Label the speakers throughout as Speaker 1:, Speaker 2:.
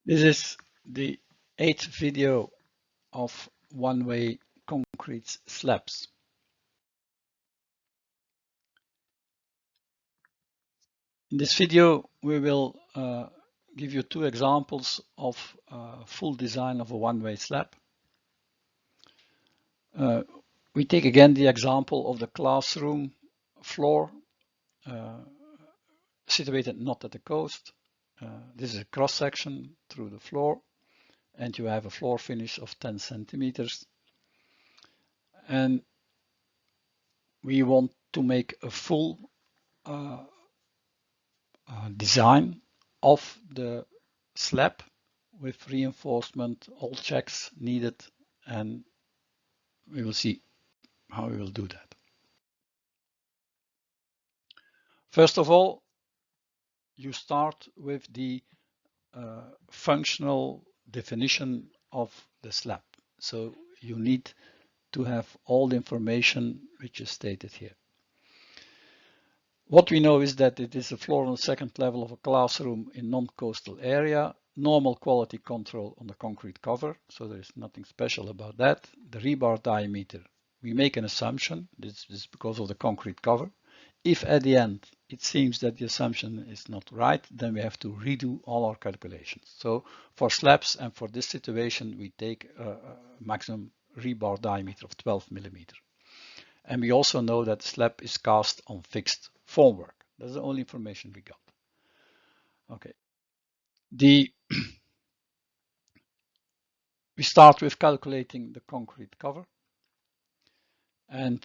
Speaker 1: This is the 8th video of one-way concrete slabs. In this video, we will give you two examples of full design of a one-way slab. We take again the example of the classroom floor situated not at the coast. This is a cross section through the floor, and you have a floor finish of 10 centimeters. And we want to make a full design of the slab with reinforcement, all checks needed, and we will see how we will do that. First of all, you start with the functional definition of the slab. So you need to have all the information which is stated here. What we know is that it is a floor on the second level of a classroom in non-coastal area, normal quality control on the concrete cover, so there is nothing special about that. The rebar diameter, we make an assumption, this is because of the concrete cover. If at the end it seems that the assumption is not right, then we have to redo all our calculations. So for slabs and for this situation, we take a maximum rebar diameter of 12 millimeter. And we also know that the slab is cast on fixed formwork. That's the only information we got. Okay. We start with calculating the concrete cover. And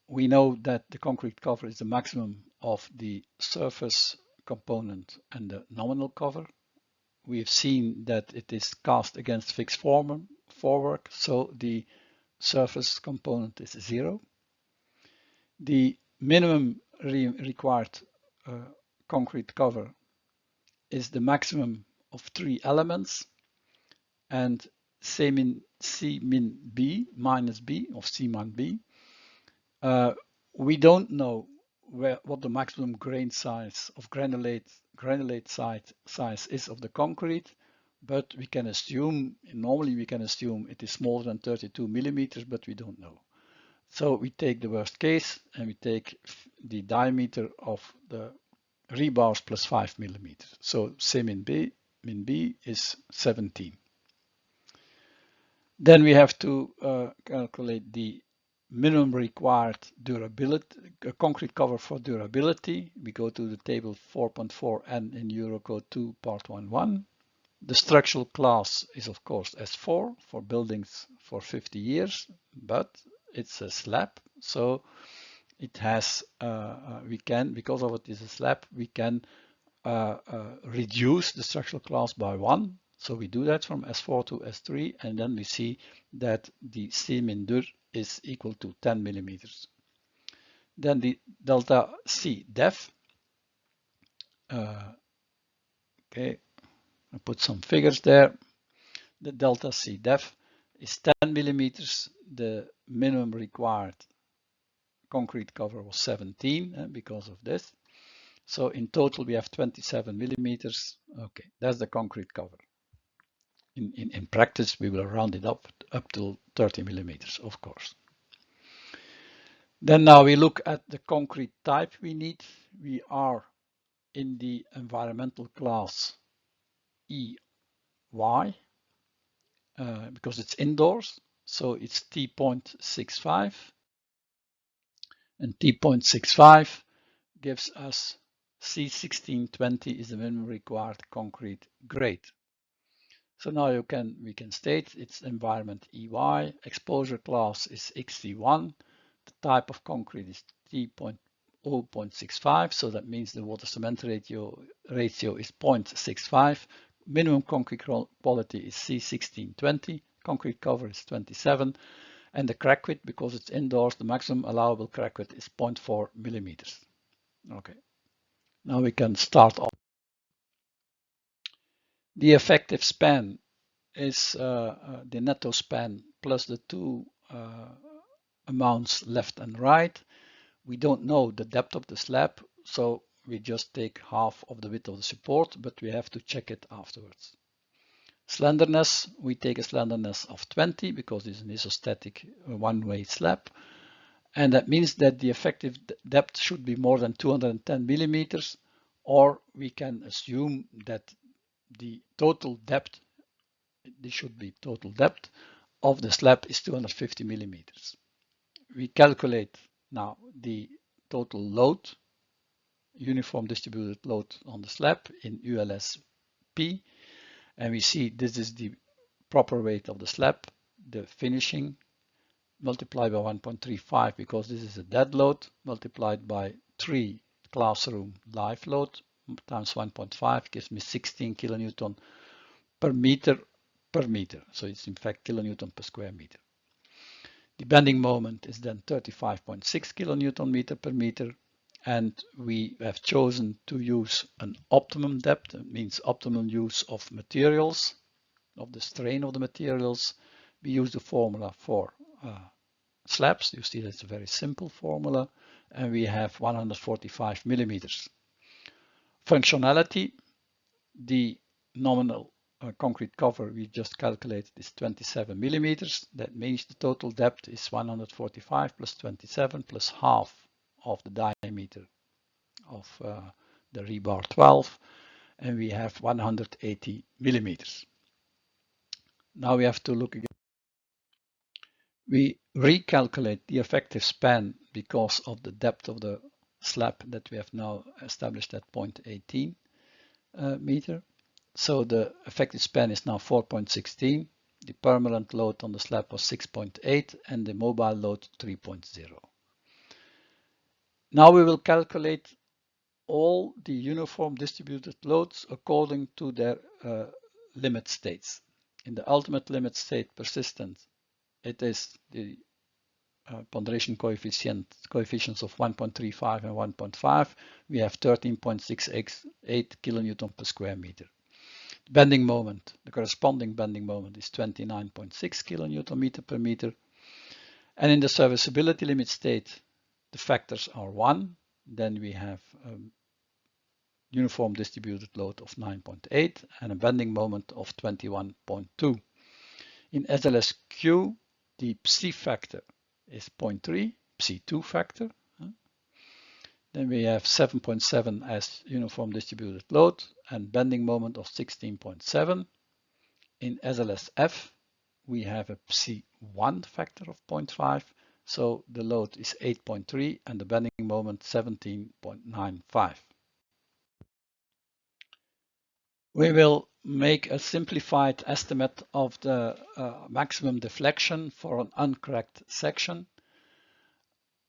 Speaker 1: we know that the concrete cover is the maximum of the surface component and the nominal cover. We have seen that it is cast against fixed formwork, so the surface component is 0. The minimum required concrete cover is the maximum of 3 elements, and C min B minus B of C min B. We don't know what the maximum grain size of granulate size is of the concrete, but we can assume, normally we can assume it is smaller than 32 millimeters, but we don't know. So we take the worst case and we take the diameter of the rebars plus 5 millimeters. So C min B is 17. Then we have to calculate the minimum required durability, concrete cover for durability. We go to the table 4.4 and in Eurocode 2 part 1.1. The structural class is of course S4 for buildings for 50 years, but it's a slab, so it has we can, because of it is a slab, we can reduce the structural class by 1. So we do that from S4 to S3, and then we see that the C min dur is equal to 10 millimeters. Then the delta C def. Okay, I put some figures there. The delta C def is 10 millimeters. The minimum required concrete cover was 17 because of this. So in total we have 27 millimeters. Okay, that's the concrete cover. In practice, we will round it up to 30 millimeters, of course. Then now we look at the concrete type we need. We are in the environmental class EY because it's indoors. So it's T.65. And T.65 gives us C1620 is the minimum required concrete grade. So now we can state its environment EY, exposure class is XT1, the type of concrete is T.0.65, so that means the water cement ratio is 0.65, minimum concrete quality is C1620, concrete cover is 27, and the crack width, because it's indoors, the maximum allowable crack width is 0.4 millimeters. Okay, now we can start off. The effective span is the netto span plus the two amounts left and right. We don't know the depth of the slab, so we just take half of the width of the support, but we have to check it afterwards. Slenderness, we take a slenderness of 20 because it's an isostatic one-way slab. And that means that the effective depth should be more than 210 millimeters, or we can assume that the total depth, this should be total depth of the slab is 250 millimeters. We calculate now the total load, uniform distributed load on the slab in ULSP, and we see this is the proper weight of the slab, the finishing multiplied by 1.35 because this is a dead load, multiplied by 3 classroom live load times 1.5 gives me 16 kilonewton per meter per meter. So it's in fact kilonewton per square meter. The bending moment is then 35.6 kilonewton meter per meter, and we have chosen to use an optimum depth. It means optimum use of materials, of the strain of the materials. We use the formula for slabs. You see that's a very simple formula, and we have 145 millimeters. Functionality, the nominal concrete cover we just calculated is 27 millimeters. That means the total depth is 145 plus 27 plus half of the diameter of the rebar 12, and we have 180 millimeters. Now we have to look again. We recalculate the effective span because of the depth of the slab that we have now established at 0.18 meter. So the effective span is now 4.16. The permanent load on the slab was 6.8 and the mobile load 3.0. Now we will calculate all the uniform distributed loads according to their limit states. In the ultimate limit state persistent, it is the ponderation coefficients of 1.35 and 1.5. We have 13.668 kilonewton per square meter. Bending moment, the corresponding bending moment is 29.6 kilonewton meter per meter. And in the serviceability limit state, the factors are 1. Then we have uniform distributed load of 9.8 and a bending moment of 21.2. In SLSQ, the psi factor is 0.3, psi2 factor. Then we have 7.7 as uniform distributed load and bending moment of 16.7. In SLSF, we have a psi1 factor of 0.5, so the load is 8.3 and the bending moment 17.95. We will make a simplified estimate of the maximum deflection for an uncracked section.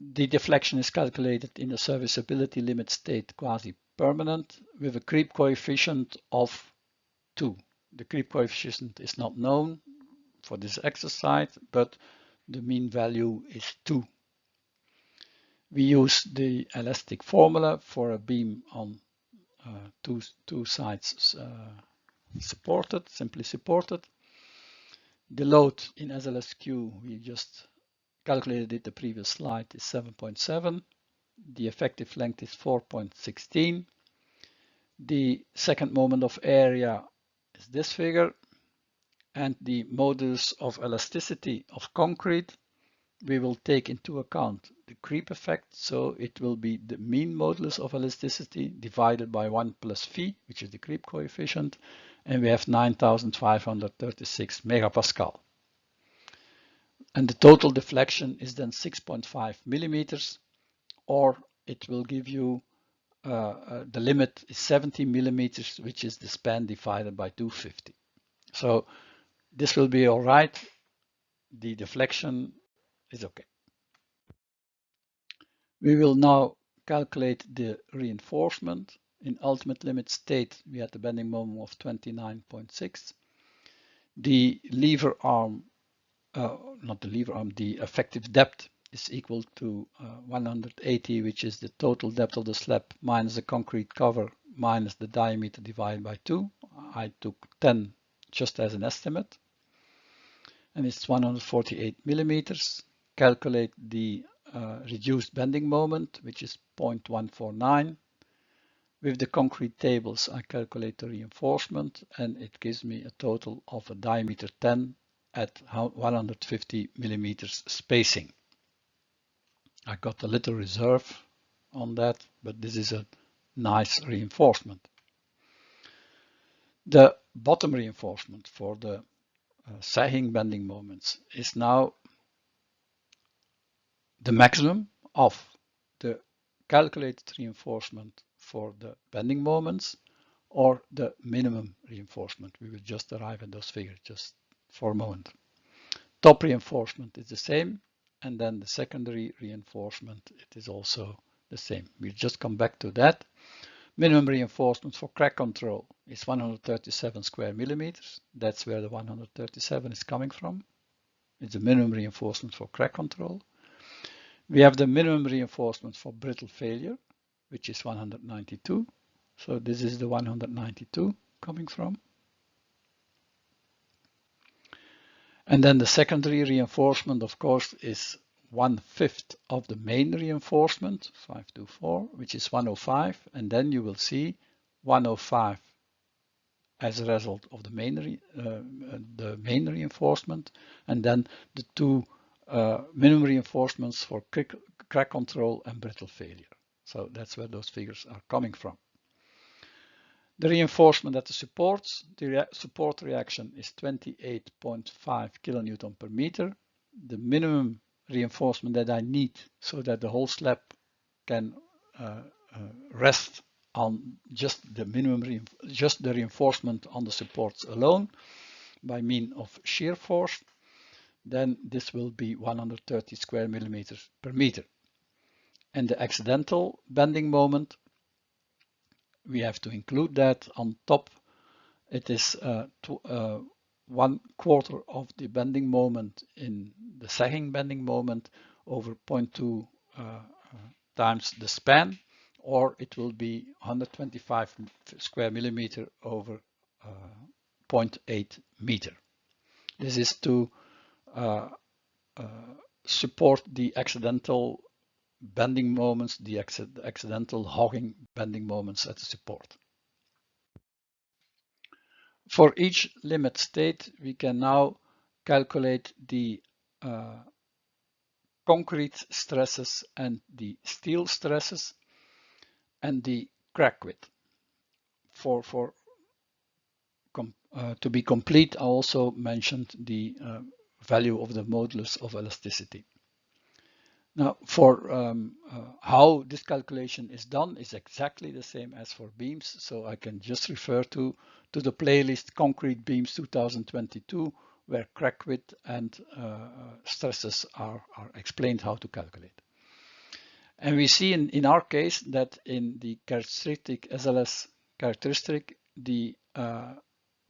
Speaker 1: The deflection is calculated in the serviceability limit state quasi-permanent with a creep coefficient of 2. The creep coefficient is not known for this exercise, but the mean value is 2. We use the elastic formula for a beam on two sides supported, simply supported. The load in SLSQ, we just calculated it the previous slide, is 7.7. The effective length is 4.16. The second moment of area is this figure, and the modulus of elasticity of concrete, we will take into account the creep effect, so it will be the mean modulus of elasticity divided by 1 plus phi, which is the creep coefficient, and we have 9,536 megapascal. And the total deflection is then 6.5 millimeters, or it will give you the limit is 70 millimeters, which is the span divided by 250. So this will be all right. The deflection is okay. We will now calculate the reinforcement. In ultimate limit state, we had the bending moment of 29.6. The lever arm, the effective depth is equal to 180, which is the total depth of the slab minus the concrete cover minus the diameter divided by 2. I took 10 just as an estimate, and it's 148 millimeters. Calculate the reduced bending moment, which is 0.149. With the concrete tables, I calculate the reinforcement and it gives me a total of a diameter 10 at 150 millimeters spacing. I got a little reserve on that, but this is a nice reinforcement. The bottom reinforcement for the sagging bending moments is now the maximum of the calculated reinforcement for the bending moments or the minimum reinforcement. We will just arrive at those figures just for a moment. Top reinforcement is the same, and then the secondary reinforcement, it is also the same. We'll just come back to that. Minimum reinforcement for crack control is 137 square millimeters. That's where the 137 is coming from. It's the minimum reinforcement for crack control. We have the minimum reinforcement for brittle failure, which is 192. So this is the 192 coming from. And then the secondary reinforcement, of course, is 1/5 of the main reinforcement, 524, which is 105. And then you will see 105 as a result of the main reinforcement. And then the two minimum reinforcements for crack control and brittle failure. So that's where those figures are coming from. The reinforcement at the supports, the support reaction is 28.5 kilonewton per meter. The minimum reinforcement that I need so that the whole slab can rest on just the the reinforcement on the supports alone by means of shear force, then this will be 130 square millimeters per meter. And the accidental bending moment, we have to include that on top. It is 1/4 of the bending moment in the sagging bending moment over 0.2 times the span, or it will be 125 square millimeter over 0.8 meter. This is to support the accidental bending moments, the accidental hogging bending moments at the support. For each limit state, we can now calculate the concrete stresses and the steel stresses and the crack width. To be complete, I also mentioned the value of the modulus of elasticity. Now, for how this calculation is done is exactly the same as for beams, so I can just refer to the playlist Concrete Beams 2022, where crack width and stresses are explained how to calculate. And we see in our case that in the characteristic SLS characteristic,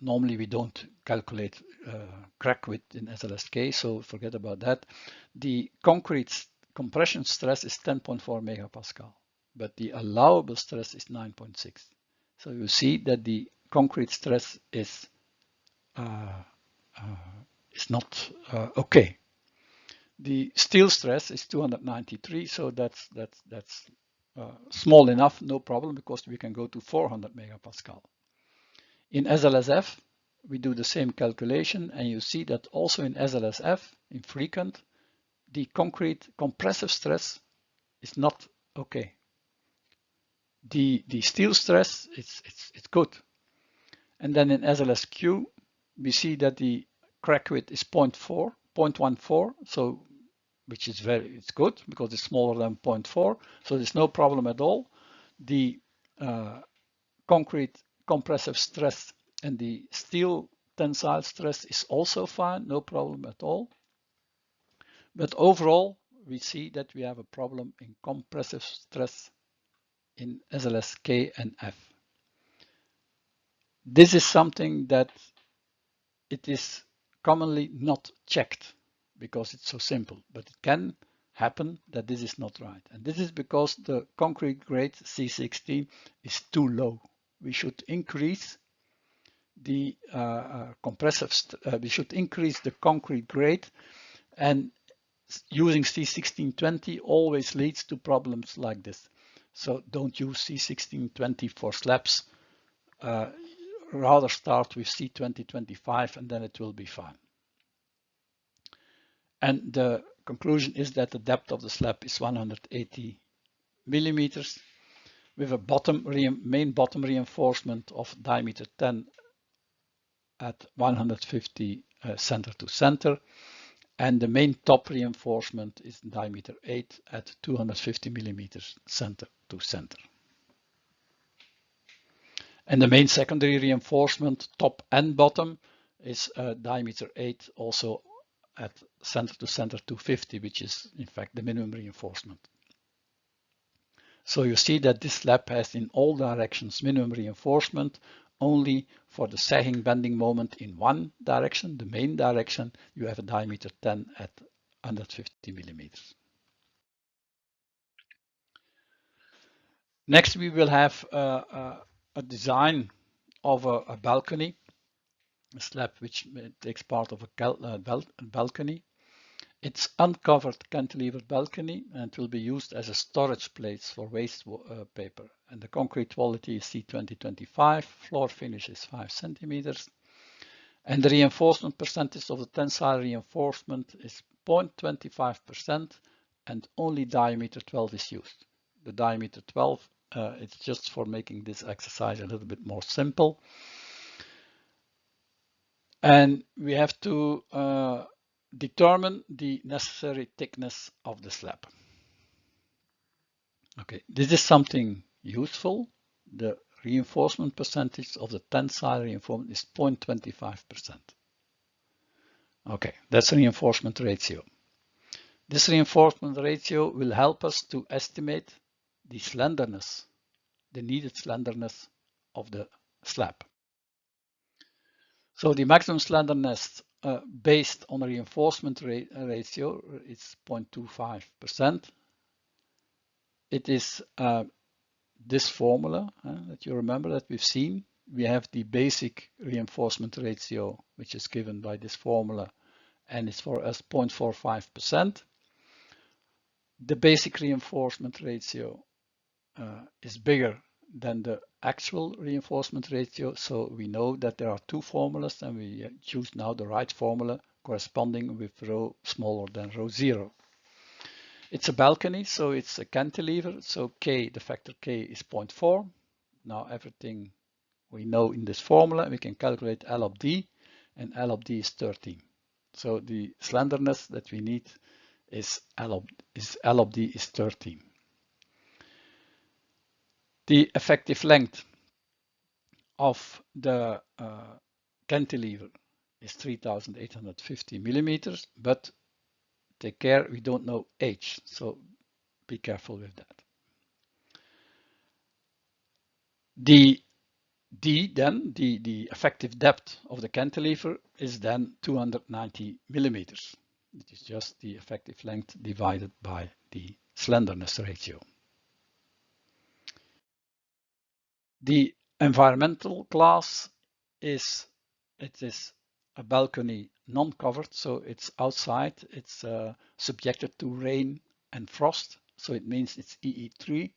Speaker 1: normally we don't calculate crack width in SLSK, so forget about that. The concrete compression stress is 10.4 megapascal, but the allowable stress is 9.6. So you see that the concrete stress is not okay. The steel stress is 293, so that's small enough, no problem, because we can go to 400 megapascal. In SLSF, we do the same calculation, and you see that also in SLSF, in frequent, the concrete compressive stress is not okay. The steel stress, it's good. And then in SLSQ, we see that the crack width is 0.14, so which is it's good because it's smaller than 0.4, so there's no problem at all. The concrete compressive stress and the steel tensile stress is also fine, no problem at all. But overall, we see that we have a problem in compressive stress in SLS K and F. This is something that it is commonly not checked because it's so simple, but it can happen that this is not right. And this is because the concrete grade C16 is too low. We should increase the we should increase the concrete grade, and using C1620 always leads to problems like this. So don't use C1620 for slabs. Rather start with C2025 and then it will be fine. And the conclusion is that the depth of the slab is 180 millimeters with a main bottom reinforcement of diameter 10 at 150 center to center, and the main top reinforcement is diameter 8 at 250 millimeters center to center. And the main secondary reinforcement, top and bottom, is diameter 8, also at center to center 250, which is in fact the minimum reinforcement. So you see that this slab has in all directions minimum reinforcement. Only for the sagging bending moment in one direction, the main direction, you have a diameter 10 at 150 millimeters. Next, we will have a design of a balcony, a slab which takes part of a balcony. It's uncovered cantilever balcony and will be used as a storage place for waste paper. And the concrete quality is C2025, floor finish is 5 centimeters. And the reinforcement percentage of the tensile reinforcement is 0.25% and only diameter 12 is used. The diameter 12, it's just for making this exercise a little bit more simple. And we have to determine the necessary thickness of the slab. Okay, this is something useful. The reinforcement percentage of the tensile reinforcement is 0.25%. Okay, that's a reinforcement ratio. This reinforcement ratio will help us to estimate the slenderness, the needed slenderness of the slab. So the maximum slenderness based on a reinforcement ratio is 0.25%. It is this formula that you remember that we've seen. We have the basic reinforcement ratio, which is given by this formula, and it's for us 0.45%. The basic reinforcement ratio is bigger than the actual reinforcement ratio, so we know that there are two formulas, and we choose now the right formula corresponding with rho smaller than rho 0. It's a balcony, so it's a cantilever, so K, the factor K is 0.4. Now everything we know in this formula, we can calculate L of D, and L of D is 13. So the slenderness that we need is L of D is 13. The effective length of the cantilever is 3,850 millimeters, but take care, we don't know H, so be careful with that. The D then, the effective depth of the cantilever is then 290 millimeters. It is just the effective length divided by the slenderness ratio. The environmental class is, it is a balcony non-covered, so it's outside, it's subjected to rain and frost, so it means it's EE3,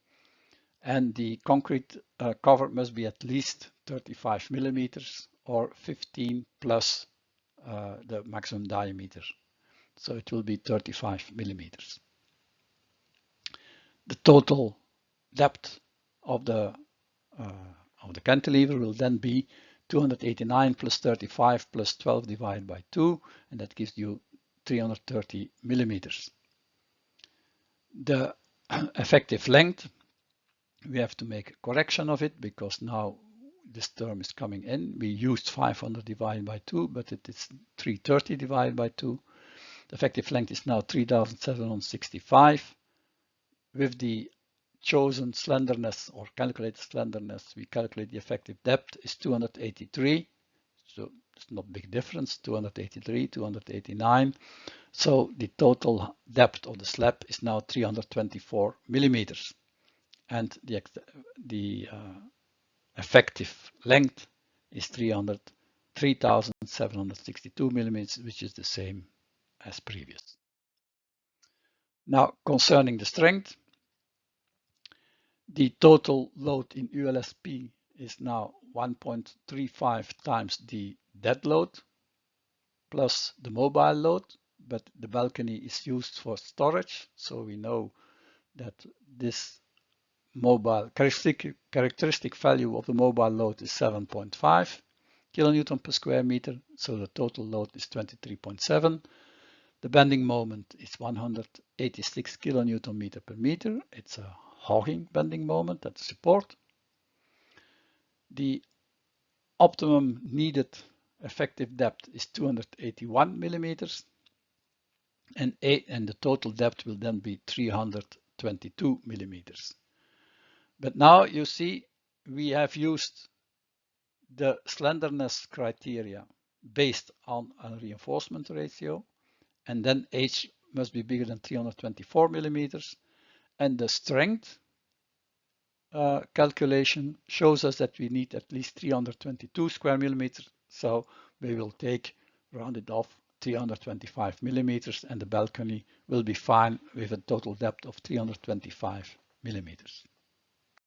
Speaker 1: and the concrete cover must be at least 35 millimeters or 15 plus the maximum diameter, so it will be 35 millimeters. The total depth of the cantilever will then be 289 plus 35 plus 12 divided by 2, and that gives you 330 millimeters. The effective length, we have to make a correction of it because now this term is coming in. We used 500 divided by 2, but it is 330 divided by 2. The effective length is now 3,765. With the chosen slenderness or calculated slenderness, we calculate the effective depth is 283. So it's not a big difference, 283, 289. So the total depth of the slab is now 324 millimeters. And the effective length is 3,762 millimeters, which is the same as previous. Now, concerning the strength, The total load in ULSP is now 1.35 times the dead load plus the mobile load, but the balcony is used for storage, so we know that this mobile characteristic value of the mobile load is 7.5 kilonewton per square meter, so the total load is 23.7. The bending moment is 186 kilonewton meter per meter. It's a hogging bending moment at the support. The optimum needed effective depth is 281 millimeters, and the total depth will then be 322 millimeters. But now you see we have used the slenderness criteria based on a reinforcement ratio, and then H must be bigger than 324 millimeters, and the strength calculation shows us that we need at least 322 square millimeters, so we will take, rounded off, 325 millimeters, and the balcony will be fine with a total depth of 325 millimeters.